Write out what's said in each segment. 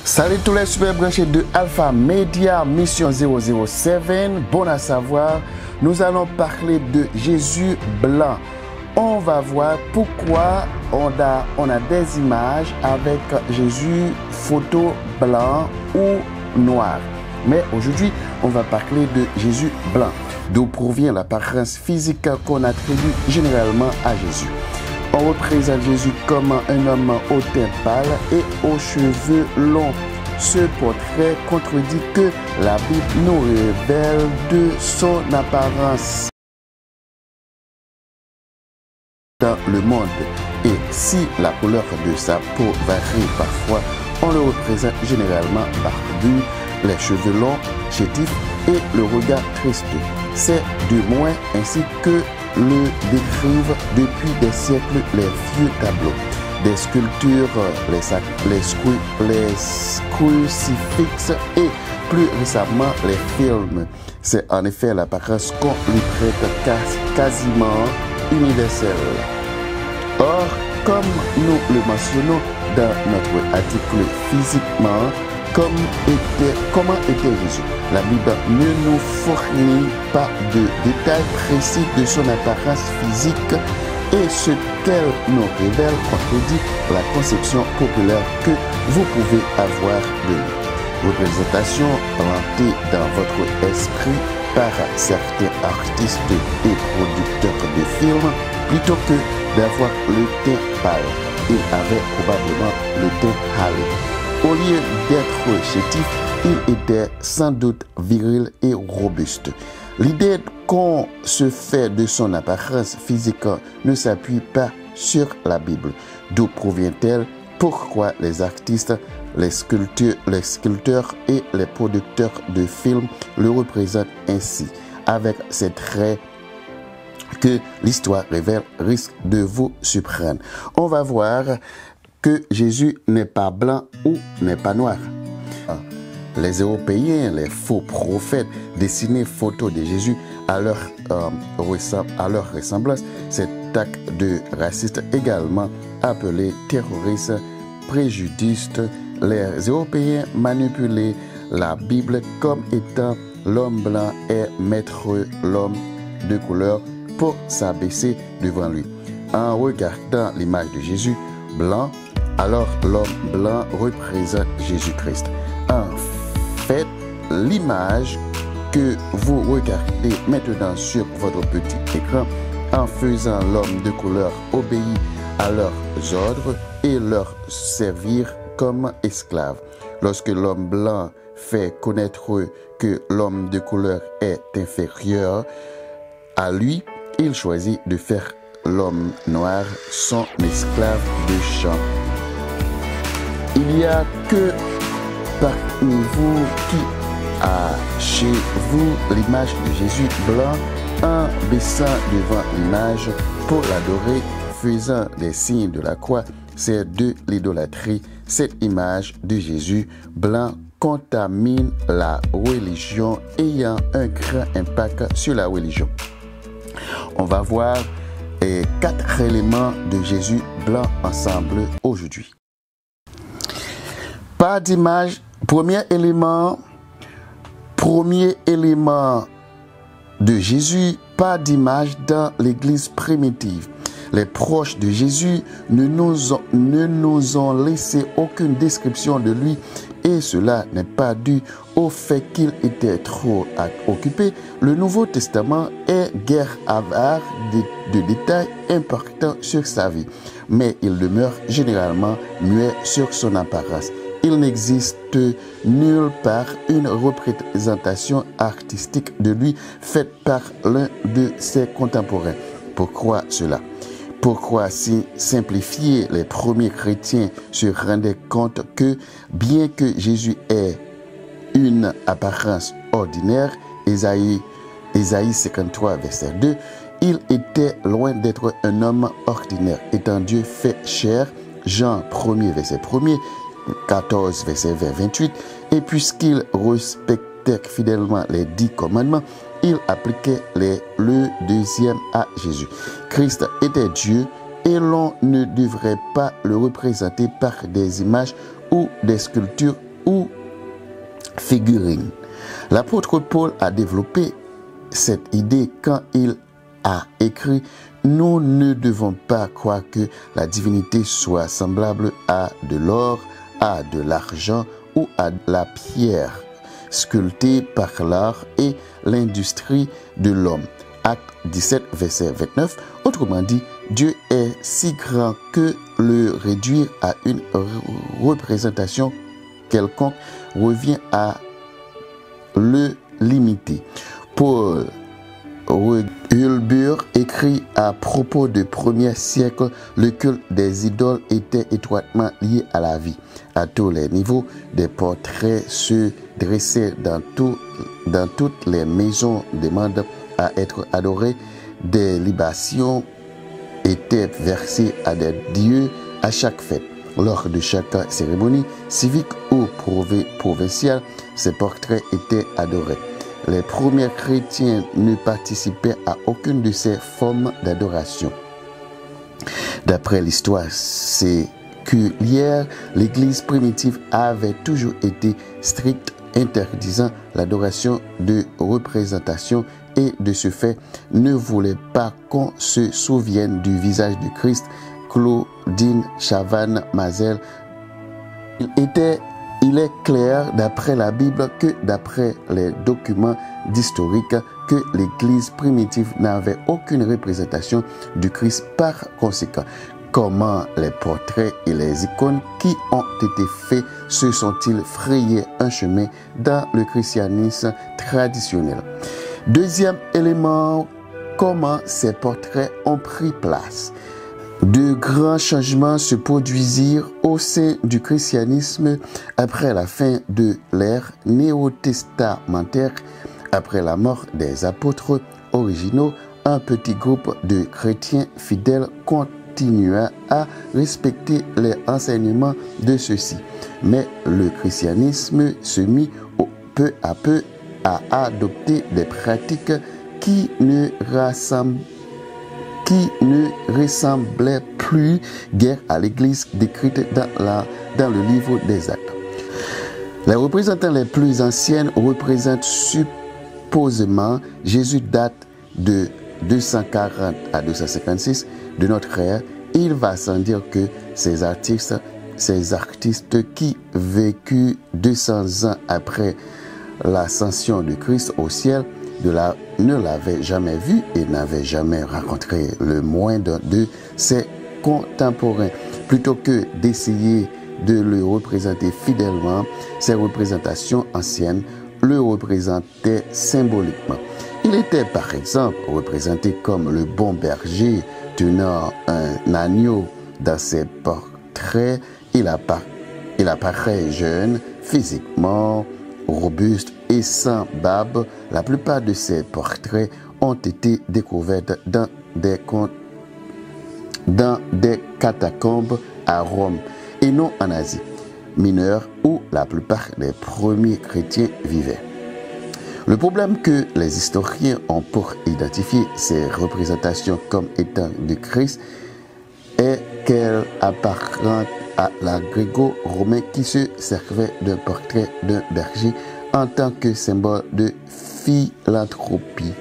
Salut tous les super branchés de Alpha Media Mission 007. Bon à savoir, nous allons parler de Jésus blanc. On va voir pourquoi on a des images avec Jésus photo blanc ou noir. Mais aujourd'hui, on va parler de Jésus blanc, d'où provient l'apparence physique qu'on attribue généralement à Jésus. On représente Jésus comme un homme au teint pâle et aux cheveux longs. Ce portrait contredit que la Bible nous révèle de son apparence dans le monde. Et si la couleur de sa peau varie parfois, on le représente généralement barbu, les cheveux longs, chétifs et le regard triste. C'est du moins ainsi que le décrivent depuis des siècles les vieux tableaux. Des sculptures, les crucifixes et plus récemment les films. C'est en effet l'apparence qu'on lui prête quasiment universelle. Or, comme nous le mentionnons dans notre article physiquement, comment était Jésus? La Bible ne nous fournit pas de détails précis de son apparence physique et ce qu'elle nous révèle contredit la conception populaire que vous pouvez avoir de lui. Représentation plantée dans votre esprit par certains artistes et producteurs de films plutôt que d'avoir le teint pâle. Il avait probablement le teint hâlé. Au lieu d'être chétif, il était sans doute viril et robuste. L'idée qu'on se fait de son apparence physique ne s'appuie pas sur la Bible. D'où provient-elle? Pourquoi les artistes, les sculpteurs et les producteurs de films le représentent ainsi, avec ces traits que l'histoire révèle risque de vous surprendre. On va voir que Jésus n'est pas blanc ou n'est pas noir. Les Européens, les faux prophètes, dessinaient photos de Jésus à leur ressemblance. Cet acte de raciste également appelé terroriste préjudiciste. Les Européens manipulaient la Bible comme étant l'homme blanc et mettre l'homme de couleur pour s'abaisser devant lui. En regardant l'image de Jésus blanc, alors l'homme blanc représente Jésus-Christ. En fait, l'image que vous regardez maintenant sur votre petit écran, en faisant l'homme de couleur obéir à leurs ordres et leur servir comme esclave. Lorsque l'homme blanc fait connaître que l'homme de couleur est inférieur à lui, il choisit de faire l'homme noir son esclave de champ. Il n'y a que parmi vous qui a chez vous l'image de Jésus blanc en baissant devant l'image pour l'adorer, faisant des signes de la croix. C'est de l'idolâtrie. Cette image de Jésus blanc contamine la religion, ayant un grand impact sur la religion. On va voir 4 éléments de Jésus blanc ensemble aujourd'hui. Pas d'image. Premier élément de Jésus, pas d'image dans l'Église primitive. Les proches de Jésus ne nous ont laissé aucune description de lui et cela n'est pas dû au fait qu'il était trop occupé. Le Nouveau Testament est guère avare de détails importants sur sa vie, mais il demeure généralement muet sur son apparence. Il n'existe nulle part une représentation artistique de lui faite par l'un de ses contemporains. Pourquoi cela? Pourquoi si simplifier? Les premiers chrétiens se rendaient compte que bien que Jésus ait une apparence ordinaire, Ésaïe 53, verset 2, il était loin d'être un homme ordinaire, étant Dieu fait chair, Jean 1er, verset 1er, 14, verset 28, et puisqu'il respectait fidèlement les 10 commandements, il appliquait le deuxième à Jésus. Christ était Dieu et l'on ne devrait pas le représenter par des images ou des sculptures ou figurines. L'apôtre Paul a développé cette idée quand il a écrit « Nous ne devons pas croire que la divinité soit semblable à de l'or, à de l'argent ou à la pierre, sculptée par l'art et l'industrie de l'homme. » Acte 17, verset 29. Autrement dit, Dieu est si grand que le réduire à une représentation quelconque revient à le limiter. Paul Hulbur écrit à propos du 1er siècle, le culte des idoles était étroitement lié à la vie. À tous les niveaux, des portraits se dressaient dans toutes les maisons demandant à être adorés. Des libations étaient versées à des dieux à chaque fête. Lors de chaque cérémonie civique ou provinciale, ces portraits étaient adorés. Les premiers chrétiens ne participaient à aucune de ces formes d'adoration. D'après l'histoire séculière, l'Église primitive avait toujours été stricte, interdisant l'adoration de représentation et de ce fait ne voulait pas qu'on se souvienne du visage du Christ. Claudine Chavannes-Mazel. Il est clair d'après la Bible que d'après les documents d'historique que l'Église primitive n'avait aucune représentation du Christ. Par conséquent, comment les portraits et les icônes qui ont été faits se sont-ils frayés un chemin dans le christianisme traditionnel? Deuxième élément, comment ces portraits ont pris place. De grands changements se produisirent au sein du christianisme après la fin de l'ère néo-testamentaire. Après la mort des apôtres originaux, un petit groupe de chrétiens fidèles continua à respecter les enseignements de ceux-ci. Mais le christianisme se mit peu à peu à adopter des pratiques qui ne ressemblait plus guère à l'Église décrite dans le livre des Actes. Les représentants les plus anciennes représentent supposément Jésus, date de 240 à 256 de notre ère. Il va sans dire que ces artistes qui vécurent 200 ans après l'ascension de Christ au ciel ne l'avaient jamais vu et n'avaient jamais rencontré le moindre de ses contemporains. Plutôt que d'essayer de le représenter fidèlement, ces représentations anciennes le représentaient symboliquement. Il était par exemple représenté comme le bon berger tenant un agneau dans ses portraits. Il apparaît jeune, physiquement robuste et sans barbe. La plupart de ces portraits ont été découverts dans des catacombes à Rome et non en Asie mineure où la plupart des premiers chrétiens vivaient. Le problème que les historiens ont pour identifier ces représentations comme étant de Christ est qu'elles apparentent à la gréco-romain qui se servait d'un portrait d'un berger en tant que symbole de philanthropie.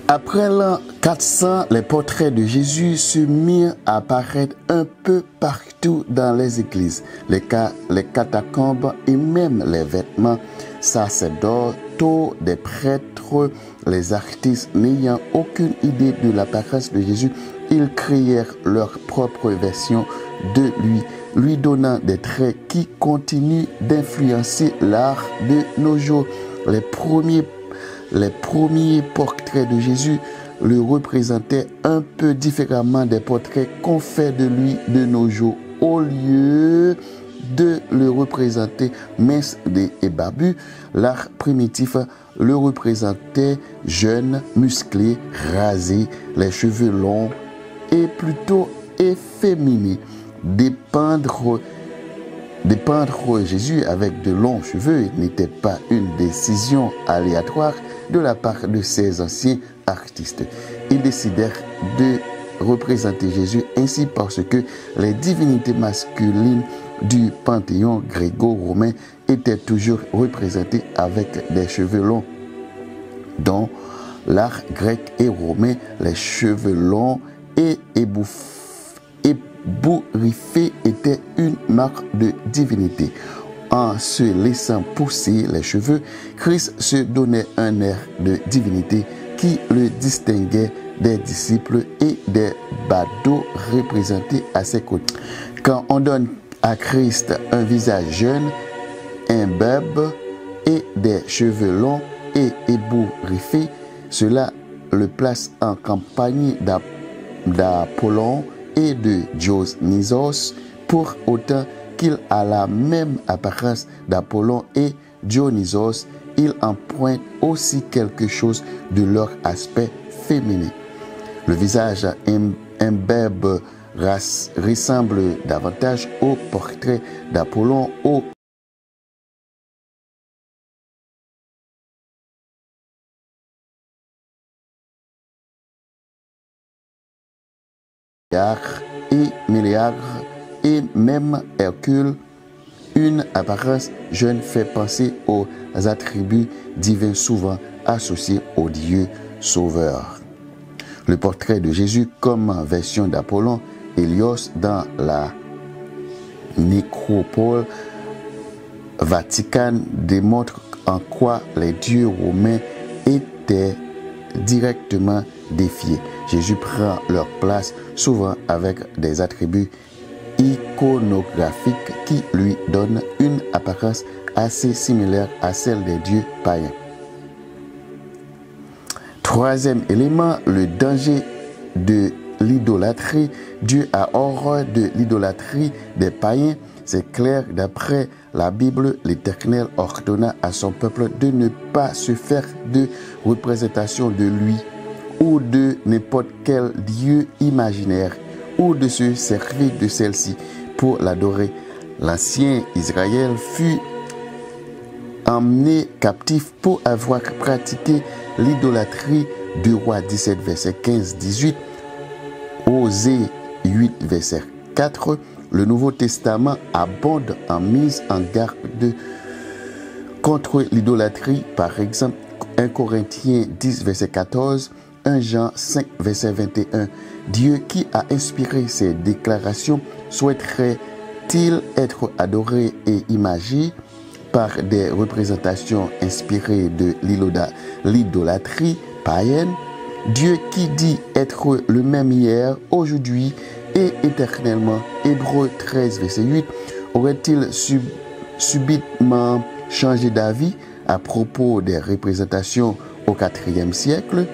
Après l'an 400, les portraits de Jésus se mirent à apparaître un peu partout dans les églises, les catacombes et même les vêtements sacerdotaux des prêtres. Les artistes n'ayant aucune idée de l'apparence de Jésus, ils créèrent leur propre version de lui donnant des traits qui continuent d'influencer l'art de nos jours. Les premiers portraits de Jésus le représentaient un peu différemment des portraits qu'on fait de lui de nos jours. Au lieu de le représenter mince et barbu, l'art primitif le représentait jeune, musclé, rasé, les cheveux longs et plutôt efféminé. Dépeindre Jésus avec de longs cheveux n'était pas une décision aléatoire de la part de ces anciens artistes. Ils décidèrent de représenter Jésus ainsi parce que les divinités masculines du panthéon gréco-romain étaient toujours représentés avec des cheveux longs. Dans l'art grec et romain, les cheveux longs et ébouriffés étaient une marque de divinité. En se laissant pousser les cheveux, Christ se donnait un air de divinité qui le distinguait des disciples et des badauds représentés à ses côtés. Quand on donne à Christ un visage jeune, imberbe et des cheveux longs et ébouriffés, cela le place en compagnie d'Apollon et de Dionysos, pour autant qu'il a la même apparence d'Apollon et Dionysos, il emprunte aussi quelque chose de leur aspect féminin. Le visage imberbe ressemble davantage au portrait d'Apollon, au Méléagre et même Hercule. Une apparence jeune fait penser aux attributs divins souvent associés au Dieu sauveur. Le portrait de Jésus comme version d'Apollon, Hélios, dans la nécropole vaticane démontre en quoi les dieux romains étaient directement défiés. Jésus prend leur place souvent avec des attributs iconographiques qui lui donnent une apparence assez similaire à celle des dieux païens. Troisième élément, le danger de l'idolâtrie. Dieu a horreur de l'idolâtrie des païens. C'est clair, d'après la Bible, l'Éternel ordonna à son peuple de ne pas se faire de représentation de lui ou de n'importe quel dieu imaginaire, ou de se servir de celle-ci pour l'adorer. L'ancien Israël fut emmené captif pour avoir pratiqué l'idolâtrie. 2 Rois 17, verset 15-18, Osée 8, verset 4. Le Nouveau Testament abonde en mise en garde contre l'idolâtrie. Par exemple, 1 Corinthiens 10, verset 14, 1 Jean 5, verset 21. Dieu qui a inspiré ces déclarations souhaiterait-il être adoré et imagé par des représentations inspirées de l'idolâtrie païenne? Dieu qui dit être le même hier, aujourd'hui et éternellement, Hébreux 13, verset 8, aurait-il subitement changé d'avis à propos des représentations au IVe siècle?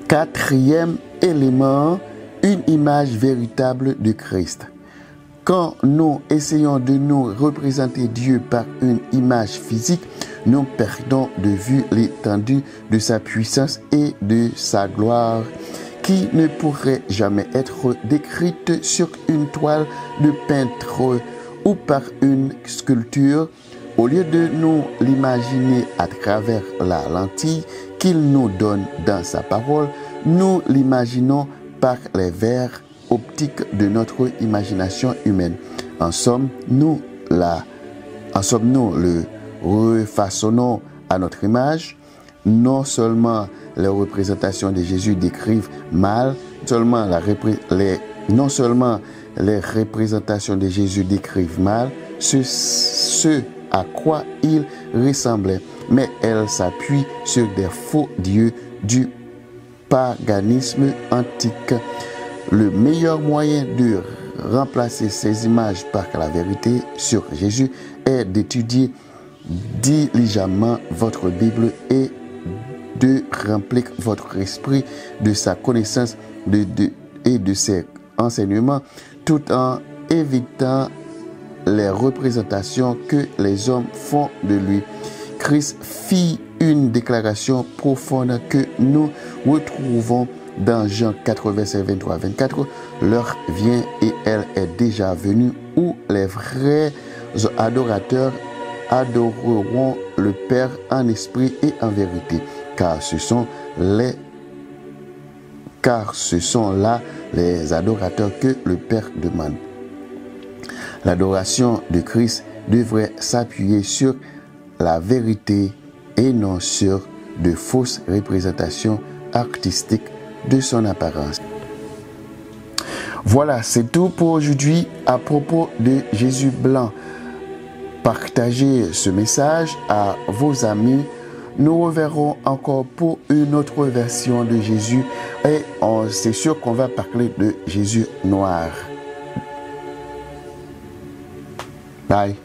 Quatrième élément, une image véritable de Christ. Quand nous essayons de nous représenter Dieu par une image physique, nous perdons de vue l'étendue de sa puissance et de sa gloire, qui ne pourrait jamais être décrite sur une toile de peintre ou par une sculpture. Au lieu de nous l'imaginer à travers la lentille qu'il nous donne dans sa parole, nous l'imaginons par les verres optiques de notre imagination humaine. En somme, nous le refaçonnons à notre image. Non seulement les représentations de Jésus décrivent mal, non seulement les représentations de Jésus décrivent mal ce à quoi il ressemblait, mais elles s'appuient sur des faux dieux du paganisme antique. Le meilleur moyen de remplacer ces images par la vérité sur Jésus est d'étudier diligemment votre Bible et de remplir votre esprit de sa connaissance et de ses enseignements, tout en évitant les représentations que les hommes font de lui. Christ fit une déclaration profonde que nous retrouvons dans Jean 4, verset 23-24. L'heure vient et elle est déjà venue où les vrais adorateurs adoreront le Père en esprit et en vérité, car ce sont là les adorateurs que le Père demande. L'adoration de Christ devrait s'appuyer sur la vérité et non sur de fausses représentations artistiques de son apparence. Voilà, c'est tout pour aujourd'hui à propos de Jésus blanc. Partagez ce message à vos amis. Nous reverrons encore pour une autre version de Jésus et c'est sûr qu'on va parler de Jésus noir. Bye.